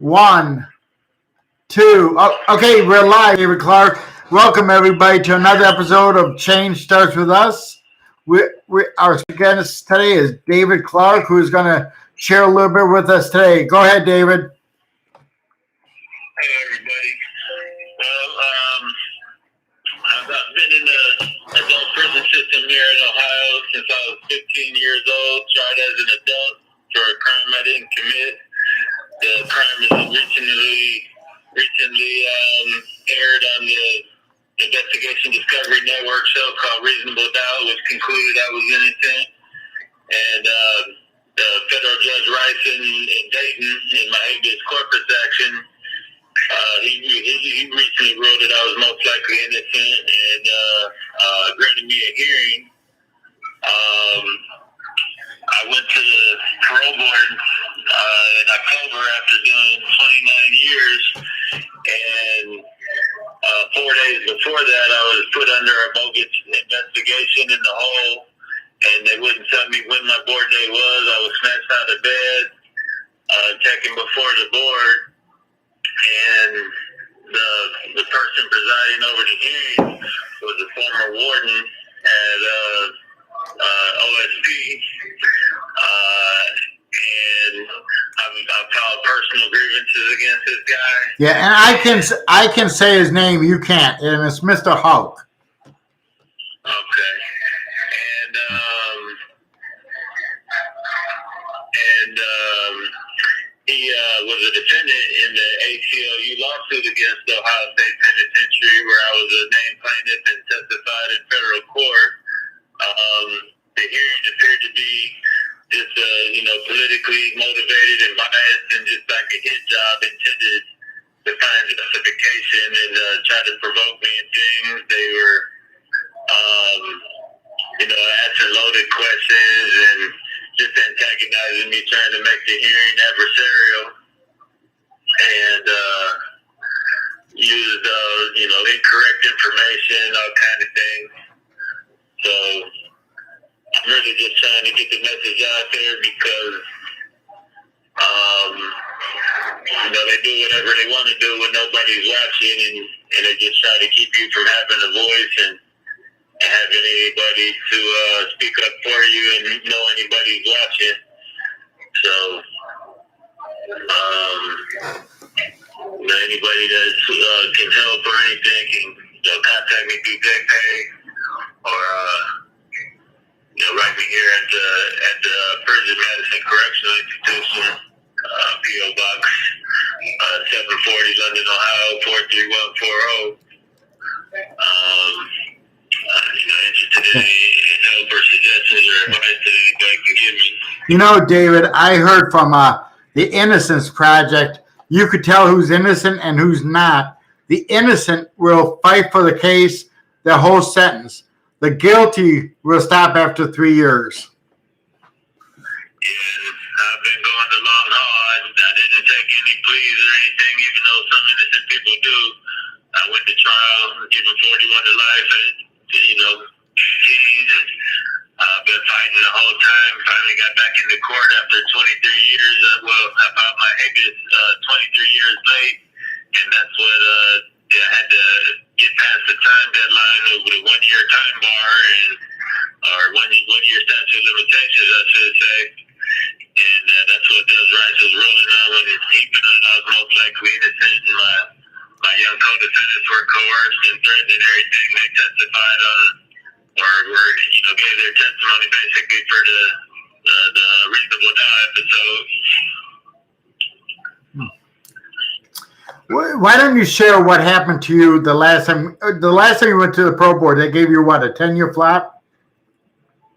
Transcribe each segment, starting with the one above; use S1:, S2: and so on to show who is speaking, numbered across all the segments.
S1: One, two. Oh, okay, we're live. David Clark. Welcome everybody to another episode of Change Starts With Us. Our guest today is David Clark, who is going to share a little bit with us today. Go ahead, David.
S2: Hey everybody. I've been in the adult prison system here in Ohio since I was 15 years old. Tried as an adult for a crime I didn't commit. The crime is recently aired on the Investigation Discovery Network show called Reasonable Doubt, which concluded I was innocent. And the federal judge Rice in Dayton, in my habeas corpus action, he recently wrote that I was most likely innocent and granted me a hearing. I went to the parole board in October after doing 29 years, and 4 days before that, I was put under a bogus investigation in the hole, and they wouldn't tell me when my board day was. I was snatched out of bed, taken before the board, and the person presiding over the hearing was a former warden at OSP, and I've filed personal grievances against this guy.
S1: Yeah, and I can say his name. You can't, and it's Mr. Hulk.
S2: Okay, and he was a defendant in the ACLU lawsuit against the Ohio State Penitentiary, where I was a named plaintiff and testified in federal court. The hearing appeared to be just, politically motivated and biased, and just like a hit job intended to find justification and try to provoke me and things. They were, asking loaded questions and just antagonizing me, trying to make the hearing adversarial, and used, incorrect information, all kind of things. So I'm really just trying to get the message out there because, they do whatever they want to do when nobody's watching, and they just try to keep you from having a voice and having anybody to speak up for you and know anybody's watching. So, anybody that can help or anything can contact me through DayPay or write me here at the Prison Madison Correctional Institution, P.O. Box 740, London, Ohio 43140. Interested in any help or suggestions or advice that anybody can give me.
S1: You know, David, I heard from the Innocence Project. You could tell who's innocent and who's not. The innocent will fight for the case their whole sentence. The guilty will stop after 3 years.
S2: Yeah, I've been going the long haul. I didn't take any pleas or anything, even though some innocent people do. I went to trial, given 41 to life, I've been fighting the whole time. Finally got back into court after 23 years. I filed my habeas 23 years late, and that's what I had to get past the time deadline with a 1 year time bar or one year statute of limitations, I should say. And that's what Judge Rice was ruling on when he found I was most likely innocent, and my young co-defendants were coerced and threatened and everything. They testified on, or gave their testimony basically for the reasonable doubt episode.
S1: Why don't you share what happened to you the last time? The last time you went to the pro board, they gave you what, a 10-year flap?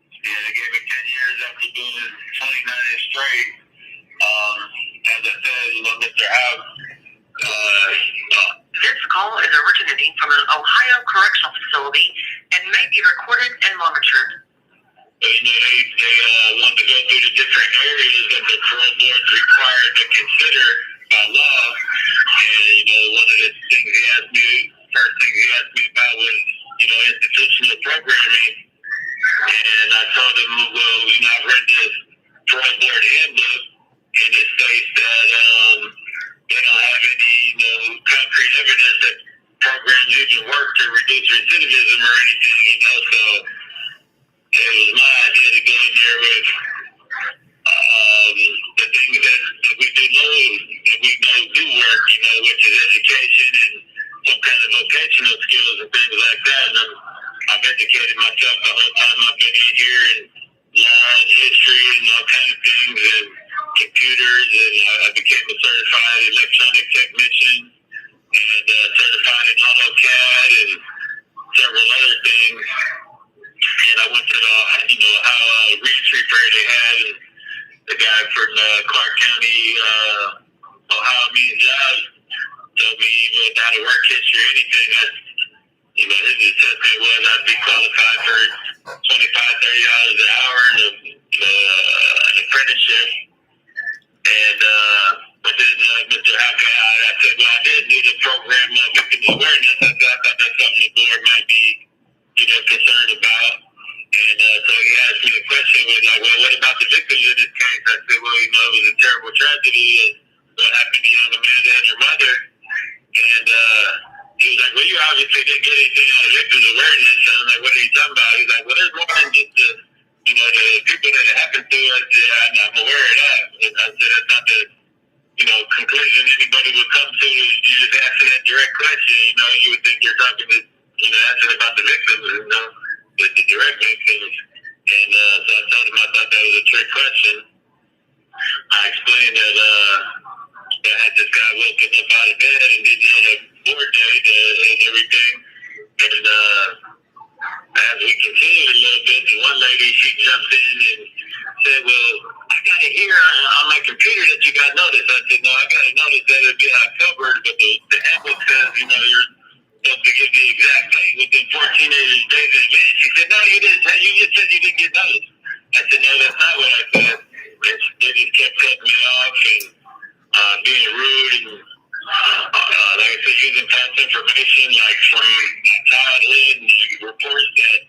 S2: Yeah, they gave me 10 years after doing 29 straight. As I said, Mr. House.
S3: This call is originating from an Ohio correctional facility and may be recorded and monitored.
S2: They want to go through the different areas that the parole board is required to consider by law. And, one of the things first thing he asked me about was, institutional programming. And I told him, well, I've read this parole board handbook, and it states that they electronic technician and certified in AutoCAD and several other things. And I went to the, Ohio reentry fair they had, and the guy from Clark County, Ohio Means Jobs told me without a work history or anything, his assessment was I'd be qualified for $25, $30 an hour and an apprenticeship. And but then Mr. Haka, I said, well, I did do the program of victim awareness. I thought that's something the board might be, concerned about. And so he asked me the question, was like, well, what about the victims in this case? I said, well, it was a terrible tragedy. What happened to young Amanda and her mother? And he was like, well, you obviously didn't get anything out of victims awareness. And I'm like, what are you talking about? He's like, well, there's more than just the people that it happened to. I said, I'm aware of that. I said, that's not the, conclusion anybody would come to. You just asking that direct question, you would think you're talking to, asking about the victims, the direct victims. And so I told him I thought that was a trick question. I explained that I had this guy woken up out of bed and didn't know the board date and everything. And as we continued a little bit, the one lady, she jumped in and said, well, I got to hear on my computer that you got notice. I said, no, I got to notice that it'll be covered, but the handbook says, you're supposed to give the exact date within 14 days in advance. She said, no, you didn't. You just said you didn't get notice. I said, no, that's not what I said. And they just kept cutting me off and being rude and, like I said, using false information, like from my childhood and reports that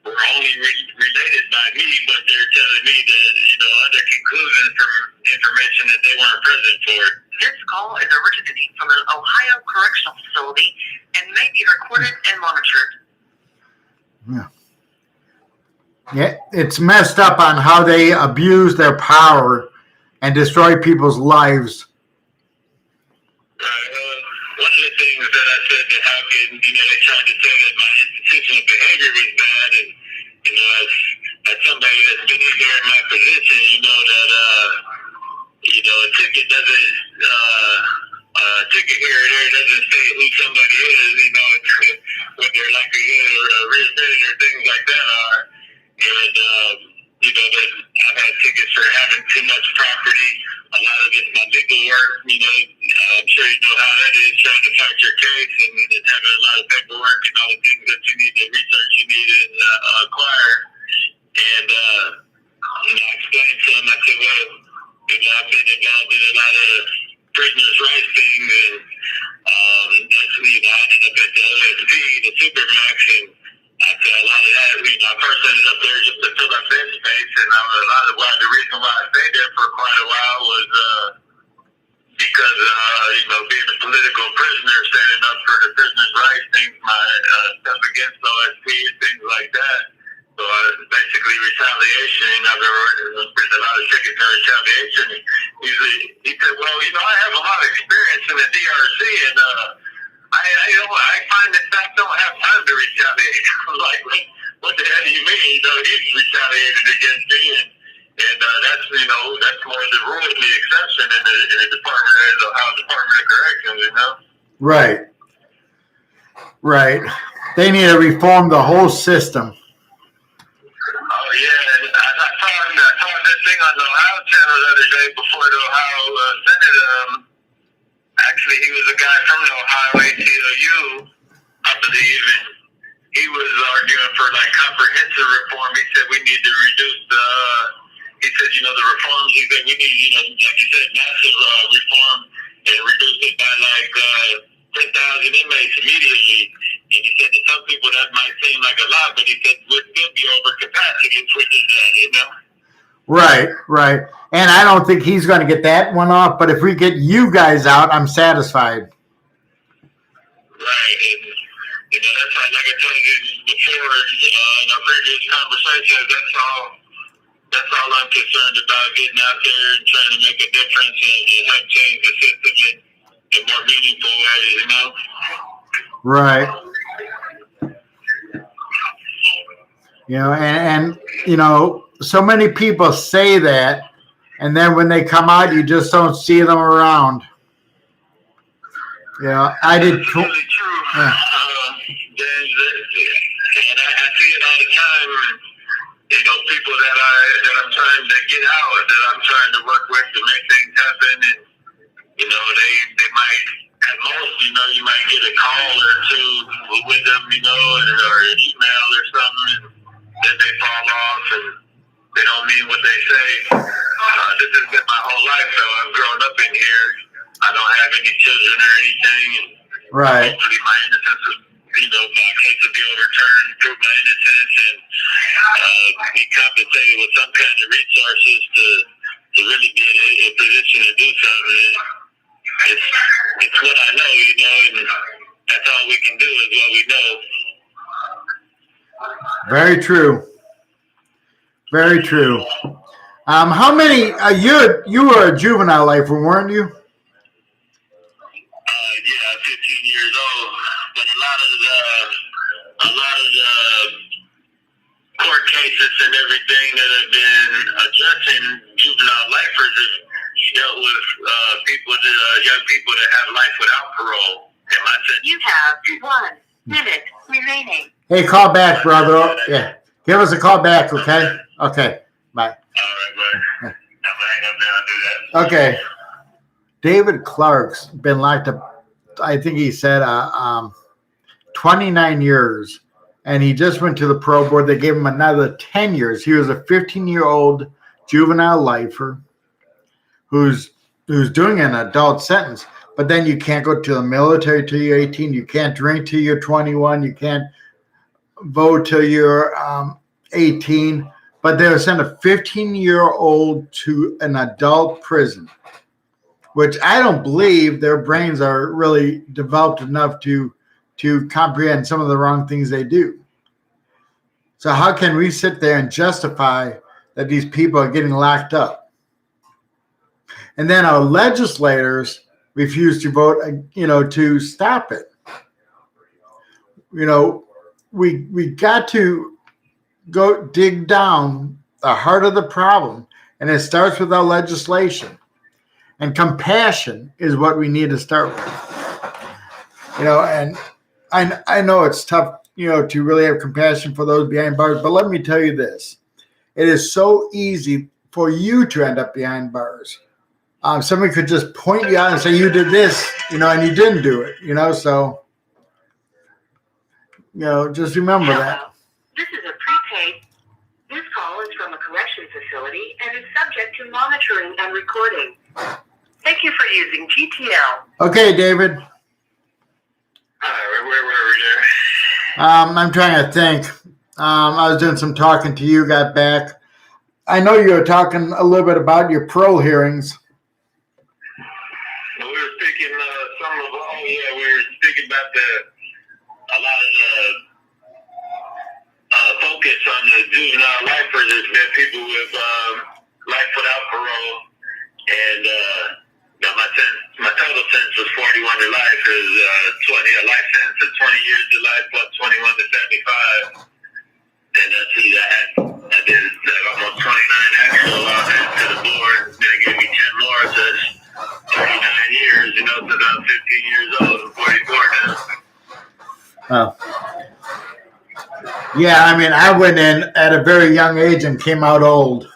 S2: were only related by me, but they're telling me that, other conclusions from information that they weren't present for.
S3: This call is originating from an Ohio correctional facility and may be recorded and monitored.
S1: Yeah, it's messed up on how they abuse their power and destroy people's lives.
S2: One of the things that I said to Hopkins, they tried to say that my institutional behavior was bad, and as somebody that's been in here in my position, that a ticket doesn't ticket here or there doesn't say who somebody is, what their likelihood or readmitting or things like that are. And, that I've had tickets for having too much property. A lot of it's my legal work, I'm sure you know how that is, trying to fight your case and having a lot of paperwork and all the things that you need, the research you need to acquire. And, I explained to him, I said, well, I've been involved in a lot of prisoners' rights things, and that's, I ended up at the OSP, the Supermax, and I said a lot of that, I first ended up there just to fill up bed space, and the reason why I stayed there for quite a while was because, being a political prisoner, standing up for the prisoners' rights, things, my stuff against OSP and things like that. So basically retaliation, I've been a lot of tickets for retaliation. He said, well, I have a lot of experience in the DRC, and I find that staff don't have time to retaliate. I'm like, what the hell do you mean? He's retaliated against me, and that's that's more the rule than the exception in the Department of Corrections,
S1: Right. They need to reform the whole system.
S2: Oh yeah, I saw this thing on the Ohio channel the other day before the Ohio Senate. Actually, he was a guy from the Ohio ACLU, I believe, and he was arguing for comprehensive reform. He said we need to reduce the the reforms. He said we need, like you said, massive reform and reduce it by 10,000 inmates immediately. And he said to some people that might seem like a lot, but he said we'll still be over capacity if we did that,
S1: Right. And I don't think he's going to get that one off, but if we get you guys out, I'm satisfied.
S2: Right. And, that's like I told you before in our previous conversations, that's all I'm concerned about, getting out there and trying to make a difference and help change the system in more meaningful ways,
S1: Right. And so many people say that, and then when they come out, you just don't see them around. Yeah, I did.
S2: That's really true. And I see it all the time. You know, people that I'm trying to get out, that I'm trying to work with to make things happen, and you know, they might at most, you know, you might get a call or two with them, you know, or an email or something, and then they fall off and they don't mean what they say. This has been my whole life, so I've grown up in here. I don't have any children or anything, and
S1: Right.
S2: hopefully my innocence will, you know, my case will be overturned, prove my innocence, and be compensated with some kind of resources to really be in a position to do something. It's what I know, you know, and that's all we can do is what we know.
S1: Very true. Very true. How many? You were a juvenile lifer, weren't you?
S2: Yeah, 15 years old, but a lot of the court cases and everything that have been addressing juvenile lifers have dealt with young people that have life without parole. And my sentence,
S3: You have 1 minute remaining.
S1: Hey, call back, brother. Yeah, give us a call back, okay? Okay, bye.
S2: all right, bud. I'm gonna hang up now and do that.
S1: Okay. David Clark's been locked up, I think he said 29 years, and he just went to the parole board. They gave him another 10 years. He was a 15-year-old juvenile lifer who's doing an adult sentence, but then you can't go to the military till you're 18. You can't drink till you're 21. You can't vote till you're 18. But they were sent a 15-year-old to an adult prison, which I don't believe their brains are really developed enough to comprehend some of the wrong things they do. So how can we sit there and justify that these people are getting locked up? And then our legislators refuse to vote, to stop it. You know, we got to go dig down the heart of the problem, and it starts with our legislation. And compassion is what we need to start with. You know, and I know it's tough, to really have compassion for those behind bars, but let me tell you this. It is so easy for you to end up behind bars. Somebody could just point you out and say, you did this, and you didn't do it, so, just remember that.
S3: This is a prepaid. This call is from a corrections facility and is subject to monitoring and recording. Thank you for using GTL.
S1: Okay, David.
S2: All right, where were we there?
S1: I'm trying to think. I was doing some talking to you, got back. I know you were talking a little bit about your parole hearings.
S2: Well, we were speaking we were speaking about a lot of the focus on the juvenile lifers has been people with life without parole, and my total sentence was 41 to life. Is a life sentence of 20 years to life plus 21 to 75. And I did almost 29 actual to the board. Then they gave me 10 more, so that's 39 years. Since I'm 15 years old, I'm 44 now.
S1: Oh. Yeah, I mean, I went in at a very young age and came out old.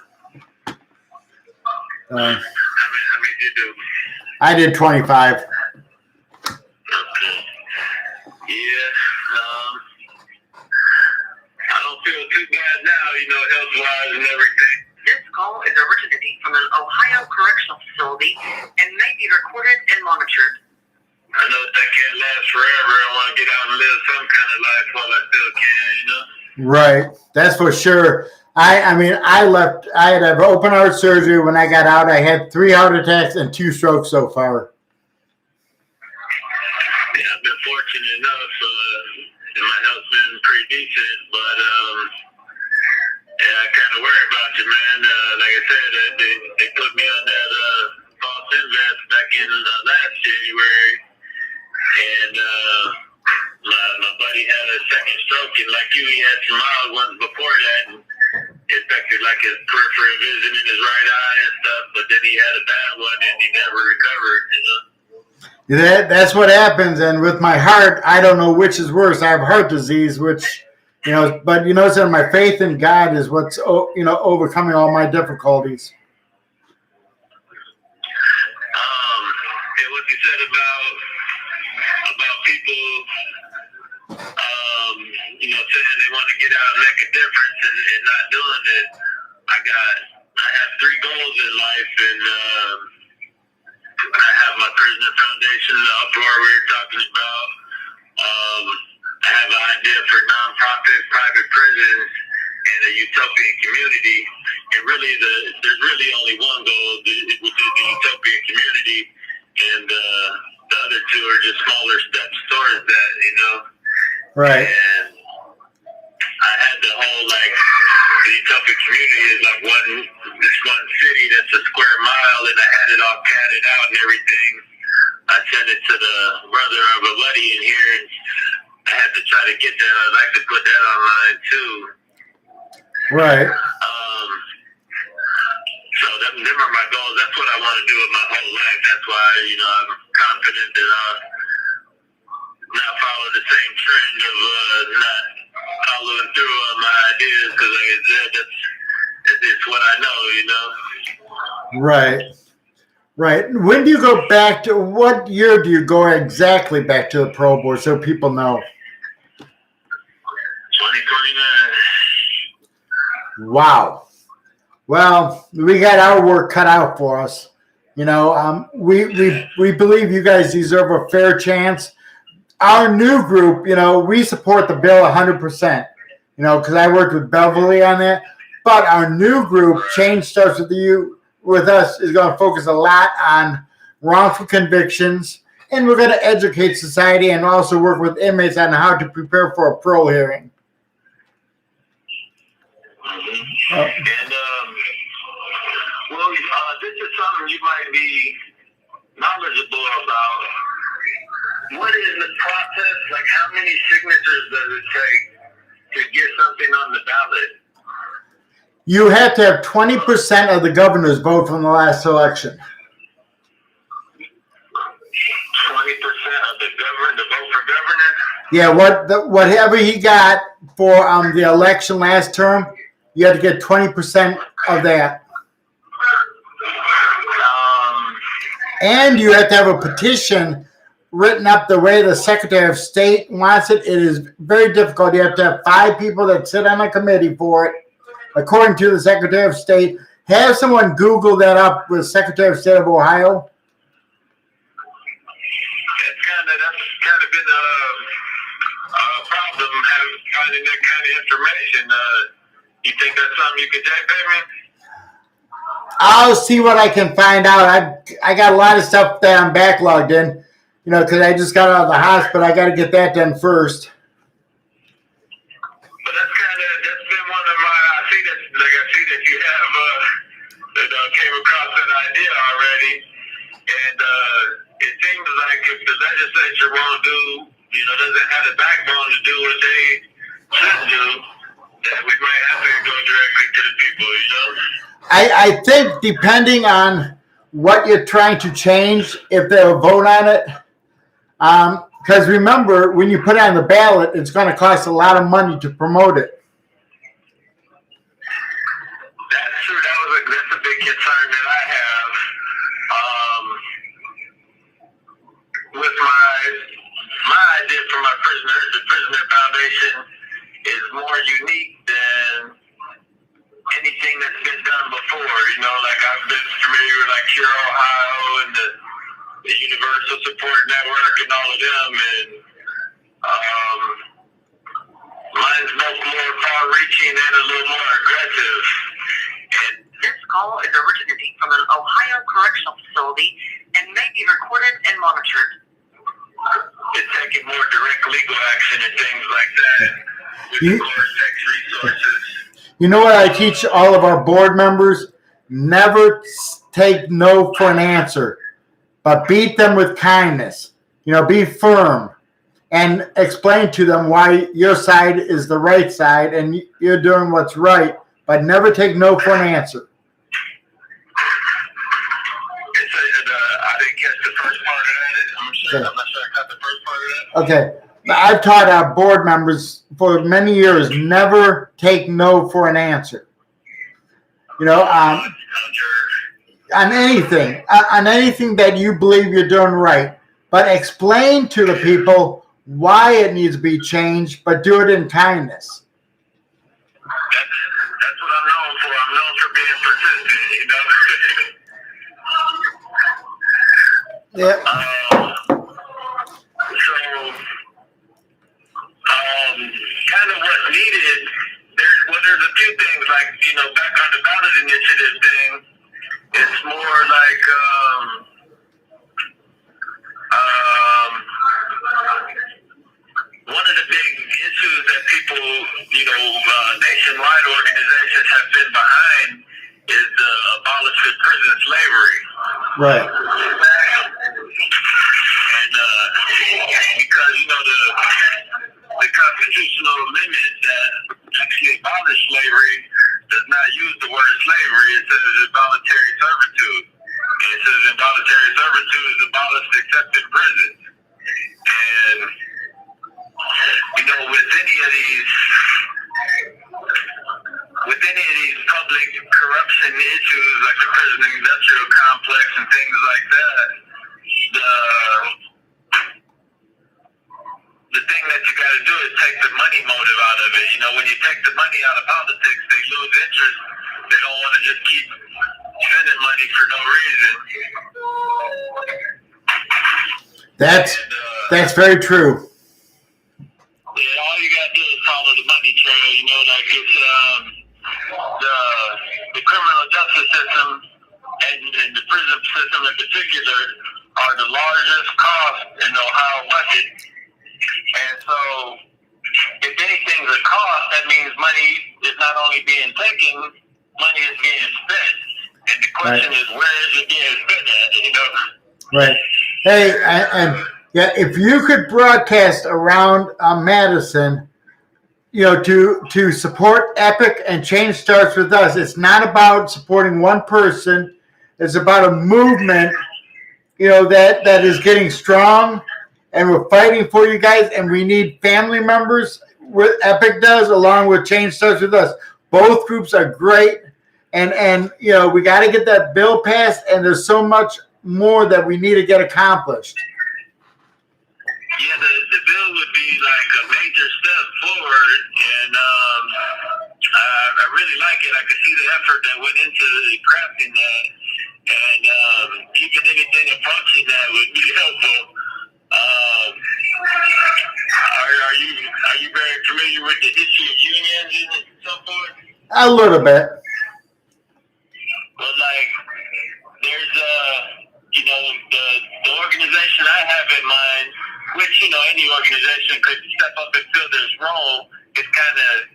S2: How many did you do?
S1: I did 25.
S2: Okay. Yeah. I don't feel too bad now, health-wise and everything.
S3: This call is originating from an Ohio correctional facility and may be recorded and monitored.
S2: I know that can't last forever. I want to get out and live some kind of life while I still can,
S1: Right. That's for sure. I left. I had an open heart surgery when I got out. I had 3 heart attacks and 2 strokes so far.
S2: Yeah, I've been fortunate enough, and my health's been pretty decent, but I kind of worry about you, man. Like I said, they put me on that false invest back in last January, and my buddy had a second stroke, and like you, he had some mild ones before that, and it affected like his peripheral vision in his right eye and stuff, but then he had a bad one, and he never recovered,
S1: That's what happens. And with my heart, I don't know which is worse. I have heart disease, which, but that my faith in God is what's, overcoming all my difficulties.
S2: What you said about people, saying they want to get out and make a difference and not doing it. I have 3 goals in life, and I have my Prisoner Foundation, the uproar we were talking about. I have an idea for nonprofit private prisons and a utopian community. And really, there's really only one goal, which is the utopian community, and the other 2 are just smaller steps towards that,
S1: Right.
S2: And I had the whole, the utopic community is this one city that's a square mile, and I had it all catted out and everything. I sent it to the brother of a buddy in here, and I had to try to get that. I'd like to put that online too.
S1: Right.
S2: So them are my goals. That's what I want to do with my whole life. That's why, I'm confident that I'll not follow the same trend of not following through on my ideas, because like I said, it's what I know,
S1: Right. Right. When do you go back to, what year do you go exactly back to the Parole Board so people know?
S2: 2029.
S1: Wow. Well, we got our work cut out for us. We believe you guys deserve a fair chance. Our new group, we support the bill 100%, because I worked with Beverly on that. But our new group, Change Starts with Us, is going to focus a lot on wrongful convictions, and we're going to educate society and also work with inmates on how to prepare for a parole hearing.
S2: And this is something you might be knowledgeable about. What is the process? Like, how many signatures does it take to get something on the ballot?
S1: You have to have 20% of the governor's vote from the last election.
S2: 20% of the vote for governor?
S1: Yeah, whatever he got for the election last term, you had to get 20% of that. And you have to have a petition written up the way the Secretary of State wants it. It is very difficult. You have to have 5 people that sit on a committee for it, according to the Secretary of State. Have someone Google that up with Secretary of State of Ohio.
S2: That's kind of been a problem, finding that kind of information. You think that's something you could take, baby?
S1: I'll see what I can find out. I got a lot of stuff that I'm backlogged in, because I just got out of the hospital. I got to get that done first.
S2: But that's been one of my, I see that you have, came across that idea already. And it seems like if the legislature won't doesn't have the backbone to do what they should do, that we might have to go directly to the people,
S1: I think depending on what you're trying to change, if they'll vote on it, because remember, when you put it on the ballot, it's going to cost a lot of money to promote it.
S2: That's true. That's a big concern that I have. With my idea for my the Prisoner Foundation is more unique than anything that's been done before. Like I've been familiar with Cure Ohio and the Universal Support Network and all of them, and mine's much more far-reaching and a little more aggressive. And
S3: This call is originating from an Ohio correctional facility and may be recorded and monitored.
S2: it's taking more direct legal action and things like that with the Cortex resources.
S1: You know what I teach all of our board members? Never take no for an answer, but beat them with kindness. Be firm and explain to them why your side is the right side and you're doing what's right, but never take no for an answer.
S2: I didn't catch the first part of that. I'm not sure I caught the first part of that.
S1: Okay. I've taught our board members for many years never take no for an answer. You know, on anything that you believe you're doing right, but explain to the people why it needs to be changed, but do it in kindness.
S2: That's what I'm known for. I'm known for being persistent, you know.
S1: Yeah.
S2: Kind of what's needed, there's a few things, like, you know, back on the ballot initiative thing, it's more like, one of the big issues that people, you know, nationwide organizations have been behind is the abolish of prison slavery.
S1: Right.
S2: And because, you know, the constitutional amendment that actually abolished slavery does not use the word slavery. It says involuntary servitude. And it says involuntary servitude is abolished except in prison. And, you know, with any of these public corruption issues like the prison industrial complex and things like that, the thing that you got to do is take the money motive out of it. You know, when you take the money out of politics, they lose interest. They don't want to just keep spending money for no reason.
S1: That's very true.
S2: Yeah, all you gotta do is follow the money trail. You know, like it's the criminal justice system and the prison system in particular are the largest cost in the Ohio budget. And so, if anything's a cost, that means money is not only being taken, money is being spent. And the question is, where is it being spent at? You know.
S1: Right. Hey, and yeah, if you could broadcast around Madison, you know, to support EPIC and Change Starts With Us. It's not about supporting one person. It's about a movement, you know, that is getting strong, and we're fighting for you guys, and we need family members. What EPIC does, along with Change Starts With Us. Both groups are great, and you know, we got to get that bill passed, and there's so much more that we need to get accomplished.
S2: Yeah, the bill would be like a major step forward, and I really like it. I could see the effort that went into crafting that, and even anything approaching that would be helpful. Are you very familiar with the history of unions and so forth?
S1: A little bit.
S2: Well, like, there's you know, the organization I have in mind, which, you know, any organization could step up and fill this role, it's kind of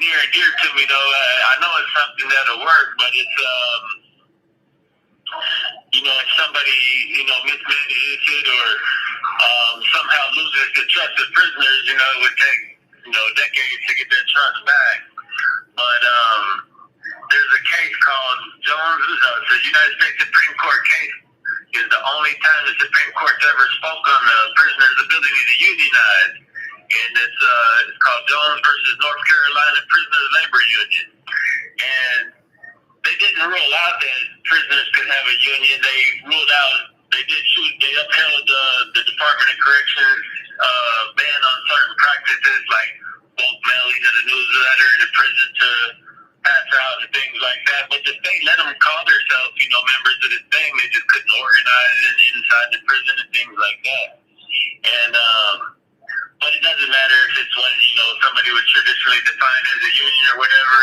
S2: near and dear to me, though. I know it's something that'll work, but it's you know, if somebody, you know, mismanages it or somehow loses the trust of prisoners, you know, it would take, you know, decades to get their trust back. But there's a case called Jones, the United States Supreme Court case is the only time the Supreme Court's ever spoke on the prisoner's ability to unionize. And it's called Jones versus North Carolina Prisoners Labor Union. And they didn't rule out that prisoners could have a union. They ruled out, they upheld the Department of Corrections ban on certain practices like bulk mailing of the newsletter in the prison to pass out and things like that. But the state let them call themselves, you know, members of this thing. They just couldn't organize it inside the prison and things like that. And but it doesn't matter if it's what, you know, somebody would traditionally define as a union or whatever.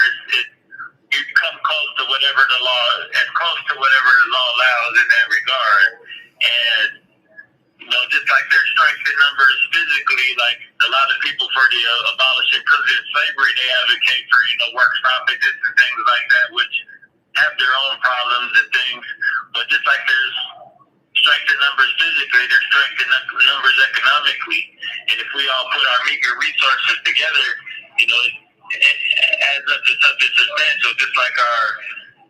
S2: You come close to whatever the law, as close to whatever the law allows in that regard. And, you know, just like there's strength in numbers physically, like a lot of people for the abolishing prison slavery, they advocate for, you know, work stoppages and things like that, which have their own problems and things. But just like there's strength in numbers physically, there's strength in numbers economically. And if we all put our meager resources together, you know, it adds up to something substantial, just like our,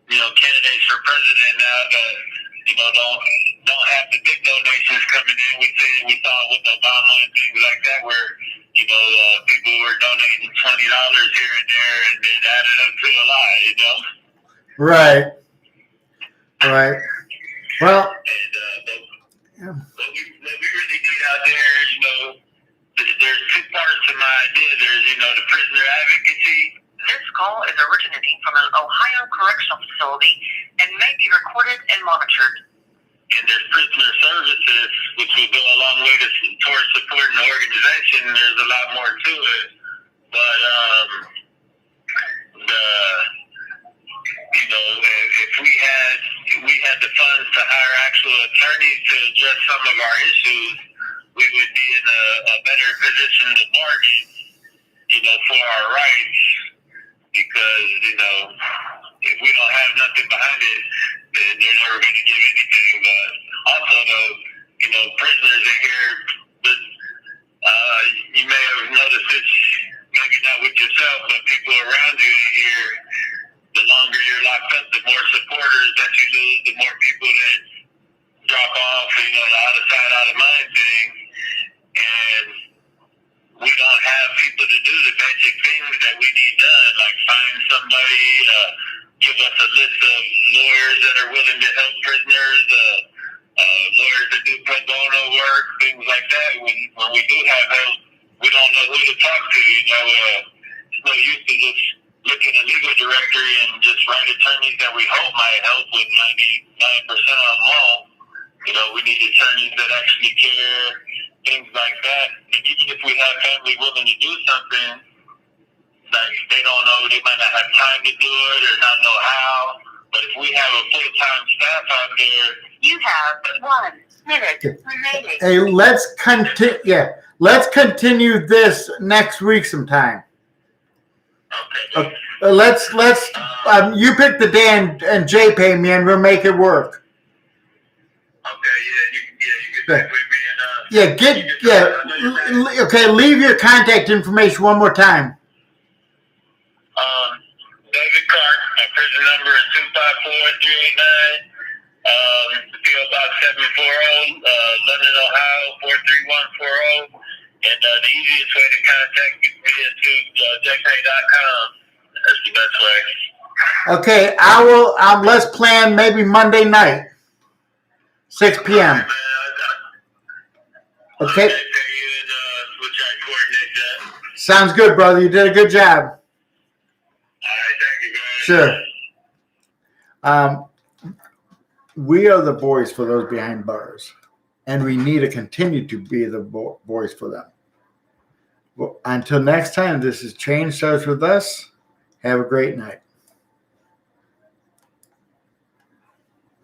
S2: you know, candidates for president now that, you know, don't have the big donations coming then we saw with Obama and things like that, where people were donating $20 here and there, and it added up to a lot,
S1: Right. Right. Well.
S2: And what we really need out there, there's two parts to my idea. There's the prisoner advocacy.
S3: This call is originating from an Ohio correctional facility and may be recorded and monitored.
S2: And there's prisoner services, which will go a long way towards supporting the organization. There's a lot more to it, but if we had the funds to hire actual attorneys to address some of our issues, we would be in a better position to march, for our rights. Because if we don't have nothing behind it, then they're never going to give anything. But also, though, prisoners in here, you may have noticed this, maybe not with yourself, but people around you in here. The longer you're locked up, the more supporters that you lose, the more people that drop off, the out of sight, out of mind thing. And we don't have people to do the basic things that we need done, like find somebody, give us a list of lawyers that are willing to help prisoners, lawyers that do pro bono work, things like that. When we do have help, we don't know who to talk to. It's no use to just look at a legal directory and just write attorneys that we hope might help with 99% of them won't. We need attorneys that actually care, things like that. And even if we have family willing to do something, like they don't know, they might not have time to do it or not know how. But if we have a full-time staff out there,
S3: You have 1 minute remaining.
S1: Hey, let's continue. Yeah, let's continue this next week sometime.
S2: okay.
S1: Let's you pick the day and Jay pay me, and we'll make it work.
S2: Okay, you can stick with me and
S1: Okay, leave your contact information one more time.
S2: David Clark, my prison number is 254-389. PO Box 740, London, Ohio 43140. And the easiest way to contact me is to jpay.com. That's the best way.
S1: Okay, I will. Let's plan maybe Monday night, 6 p.m. Okay.
S2: We'll try to coordinate that.
S1: Sounds good, brother. You did a good job.
S2: All right, thank you, guys.
S1: Sure. We are the voice for those behind bars, and we need to continue to be the voice for them. Well, until next time, this is Change Starts With Us. Have a great night.